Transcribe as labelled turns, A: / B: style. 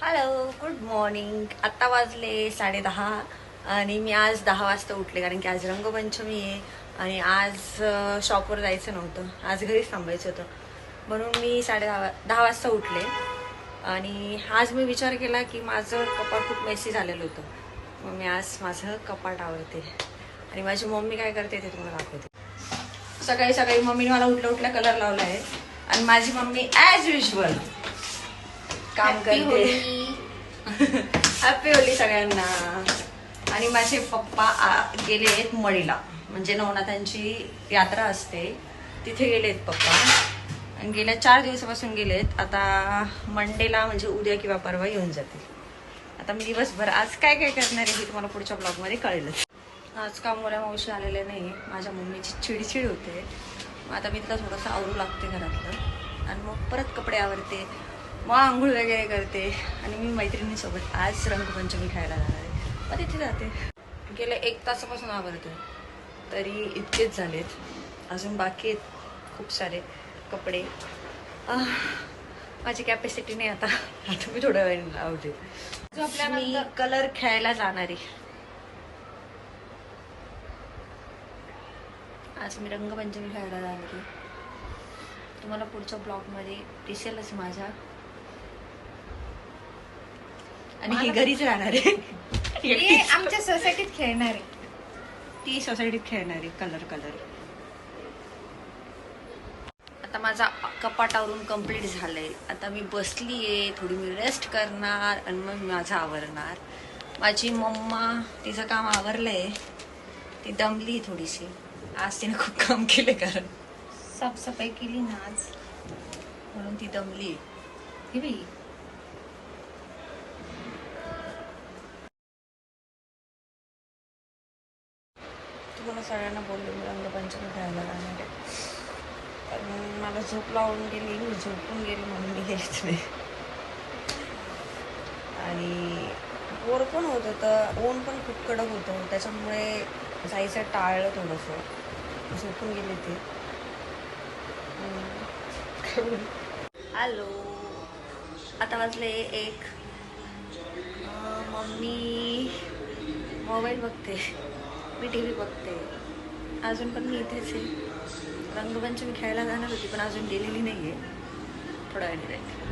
A: Hello, good morning. आत्ता वाजले 10:30 आणि मी आज 10 वाजता उठले कारण की आज रंगपंचमी आहे आणि आज शॉपवर जायचं नव्हतं, आज घरीच थांबायचं होतं. म्हणून मी 10:30 वाजता उठले आणि आज मी विचार केला की माझं कपाट खूप मेसी झालेलं होतं. मग मी आज माझं कपाट आवरते आणि माझी मम्मी काय करते ते तुम्हाला दाखवते. सकाळी सकाळी मम्मीने मला उठल्या कलर लावला आहे आणि माझी मम्मी ॲज युजल काम करते. हॅपी होली सगळ्यांना. आणि माझे पप्पा गेले आहेत मळीला, म्हणजे नवनाथांची यात्रा असते तिथे गेले आहेत पप्पा आणि गेल्या 4 दिवसापासून गेलेत. आता मंडेला म्हणजे उद्या किंवा परवा येऊन जातील. आता मी दिवसभर आज काय काय करणार आहे हे तुम्हाला पुढच्या ब्लॉगमध्ये कळेलच. आज कामवाल्या मावशी आलेले नाही, माझ्या मम्मीची चिडचिड होते. मग आता मी तिला थोडंसं आवरू लागते घरातलं आणि मग परत कपडे आवरते, मग आंघोळ वगैरे करते आणि मी मैत्रिणीसोबत आज रंगपंचमी खायला जाणार आहे. मग तिथे जाते. गेल्या 1 तासापासून आवरते तरी इतकेच झालेत, अजून बाकी आहेत खूप सारे कपडे. माझी कॅपॅसिटी नाही आता मी थोड्या वेळाने लावते. मी कलर खेळायला जाणार आहे. आज मी रंगपंचमी खेळायला जाणार आहे. तुम्हाला पुढच्या ब्लॉगमध्ये दिसेलच माझ्या. आणि ही घरीच राहणार आहे.
B: आमच्या सोसायटीत खेळणार आहे.
A: ती सोसायटीत खेळणार आहे कलर. आता माझा कपाटावरून कंप्लीट झालंय. आता मी बसलीये, थोडी मी रेस्ट करणार आणि मग माझं आवरणार. माझी मम्मा तिचं काम आवरलंय, ती दमली थोडीशी. आज तिने खूप काम केले कारण
B: साफसफाई केली ना आज,
A: म्हणून ती दमली.
B: हे बाई
A: तुम्हाला सगळ्यांना बोलले मी रंगपंचमी खेळायला जाणार आहे. पण मला झोप लावून गेली, मी झोपून गेली म्हणून मी गेलीच नाही. आणि बोर पण होत होतं, ऊन पण खूप कडक होतं, त्याच्यामुळे जायचं टाळलं थोडंसं, झोपून गेले ते. हॅलो, आता वाजले 1. मम्मी मोबाईल बघते, मी TV बघते. अजून पण मी इथेच आहे. रंगपंचमी खेळायला जाणार होती पण अजून गेलेली नाही आहे, थोड्या वेळाने जायचं.